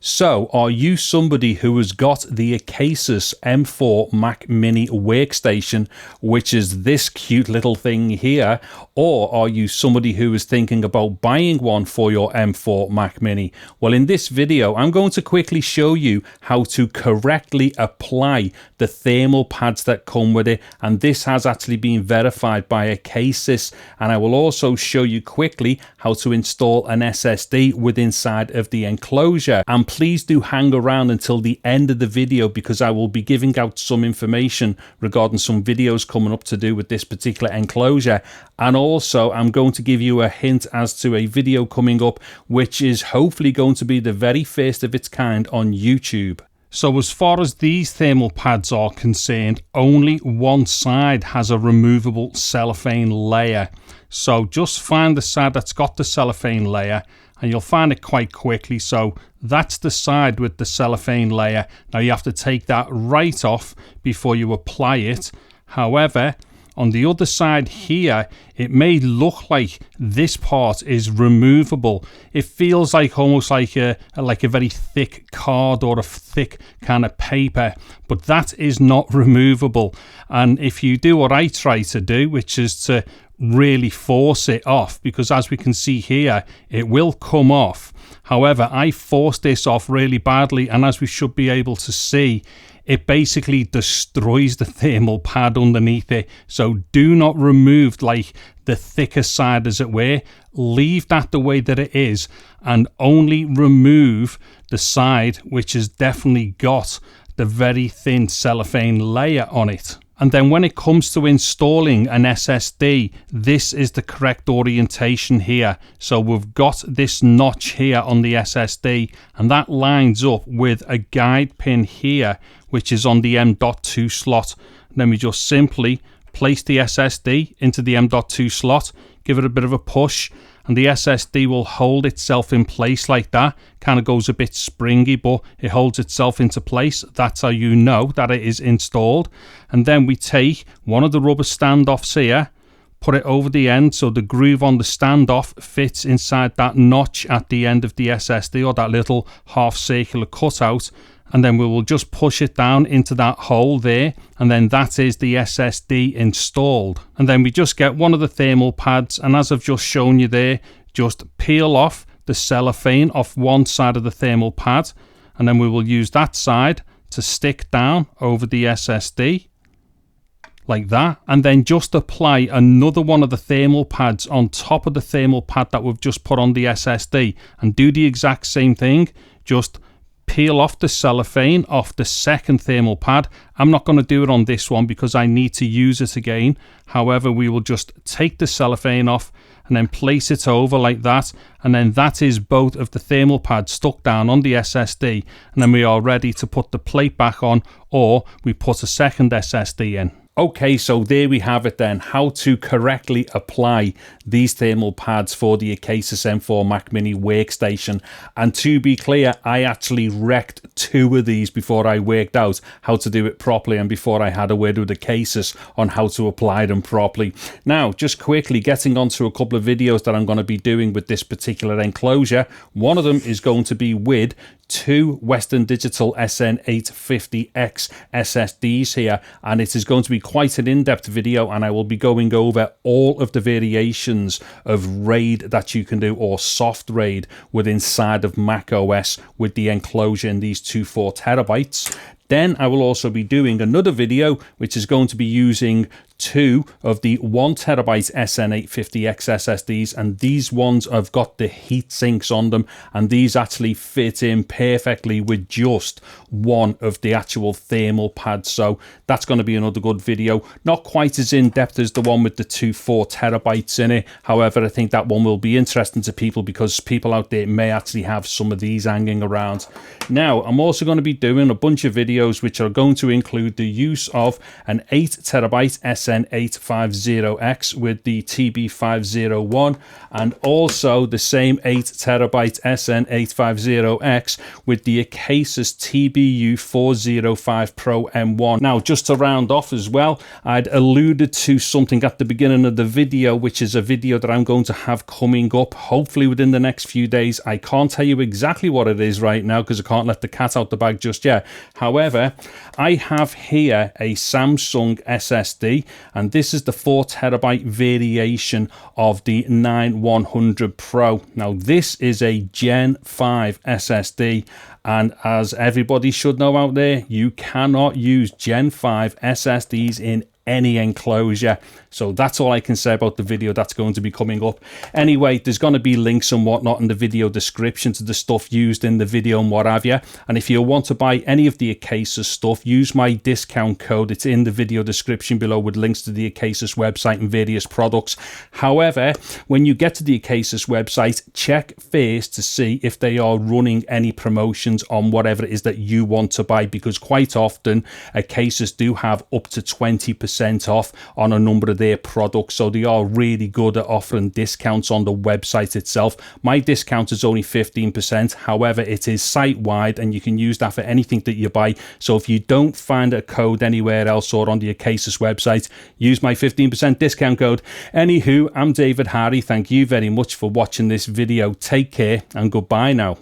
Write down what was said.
So, are you somebody who has got the ACASIS M4 Mac Mini Workstation, which is this cute little thing here, or are you somebody who is thinking about buying one for your M4 Mac Mini? Well, in this video, I'm going to quickly show you how to correctly apply the thermal pads that come with it, and this has actually been verified by ACASIS, and I will also show you quickly how to install an SSD within inside of the enclosure. And please do hang around until the end of the video, because I will be giving out some information regarding some videos coming up to do with this particular enclosure. And also I'm going to give you a hint as to a video coming up, which is hopefully going to be the very first of its kind on YouTube. So as far as these thermal pads are concerned, only one side has a removable cellophane layer. So just find the side that's got the cellophane layer, and you'll find it quite quickly. So that's the side with the cellophane layer. Now you have to take that right off before you apply it. However, on the other side here, it may look like this part is removable. It feels like almost like a very thick card or a thick kind of paper, but that is not removable. And if you do what I try to do, which is to really force it off, because as we can see here, it will come off. However, I forced this off really badly, and as we should be able to see, it basically destroys the thermal pad underneath it. So do not remove like the thicker side, as it were. Leave that the way that it is, and only remove the side which has definitely got the very thin cellophane layer on it. And then when it comes to installing an SSD, this is the correct orientation here. So we've got this notch here on the SSD, and that lines up with a guide pin here, which is on the M.2 slot. And then we just simply place the SSD into the M.2 slot, give it a bit of a push, and the SSD will hold itself in place like that. Kind of goes a bit springy, but it holds itself into place. That's how you know that it is installed. And then we take one of the rubber standoffs here, put it over the end so the groove on the standoff fits inside that notch at the end of the SSD, or that little half circular cutout. And then we will just push it down into that hole there, and then that is the SSD installed. And then we just get one of the thermal pads, and as I've just shown you there, just peel off the cellophane off one side of the thermal pad, and then we will use that side to stick down over the SSD like that, and then just apply another one of the thermal pads on top of the thermal pad that we've just put on the SSD, and do the exact same thing. Just peel off the cellophane off the second thermal pad. I'm not going to do it on this one because I need to use it again. However, we will just take the cellophane off and then place it over like that, and then that is both of the thermal pads stuck down on the SSD, and then we are ready to put the plate back on, or we put a second SSD in. Okay, so there we have it then, how to correctly apply these thermal pads for the ACASIS M4 Mac Mini Workstation. And to be clear, I actually wrecked two of these before I worked out how to do it properly, and before I had a word with ACASIS on how to apply them properly. Now, just quickly getting onto a couple of videos that I'm going to be doing with this particular enclosure. One of them is going to be with two Western Digital SN850X SSDs here, and it is going to be quite an in-depth video, and I will be going over all of the variations of RAID that you can do, or soft RAID, with inside of Mac OS with the enclosure in these 4 terabytes. Then I will also be doing another video which is going to be using two of the 1 terabyte SN850X SSDs, and these ones have got the heat sinks on them, and these actually fit in perfectly with just one of the actual thermal pads. So that's going to be another good video, not quite as in-depth as the one with the 4 terabytes in it. However, I think that one will be interesting to people, because people out there may actually have some of these hanging around. Now, I'm also going to be doing a bunch of videos videos, which are going to include the use of an 8TB SN850X with the TB501, and also the same 8TB SN850X with the ACASIS TBU405 Pro M1. Now, just to round off as well, I'd alluded to something at the beginning of the video, which is a video that I'm going to have coming up hopefully within the next few days. I can't tell you exactly what it is right now because I can't let the cat out the bag just yet. However, I have here a Samsung SSD, and this is the 4TB variation of the 9100 Pro. Now, this is a Gen 5 SSD, and as everybody should know out there, you cannot use Gen 5 SSDs in any enclosure. So that's all I can say about the video that's going to be coming up. Anyway, there's going to be links and whatnot in the video description to the stuff used in the video and what have you. And if you want to buy any of the ACASIS stuff, use my discount code. It's in the video description below with links to the ACASIS website and various products. However, when you get to the ACASIS website, check first to see if they are running any promotions on whatever it is that you want to buy, because quite often ACASIS do have up to 20% off on a number of their products, so they are really good at offering discounts on the website itself. My discount is only 15%, however it is site-wide and you can use that for anything that you buy. So if you don't find a code anywhere else or on the ACASIS website, use my 15% discount code. Anywho, I'm David Harry. Thank you very much for watching this video. Take care and goodbye now.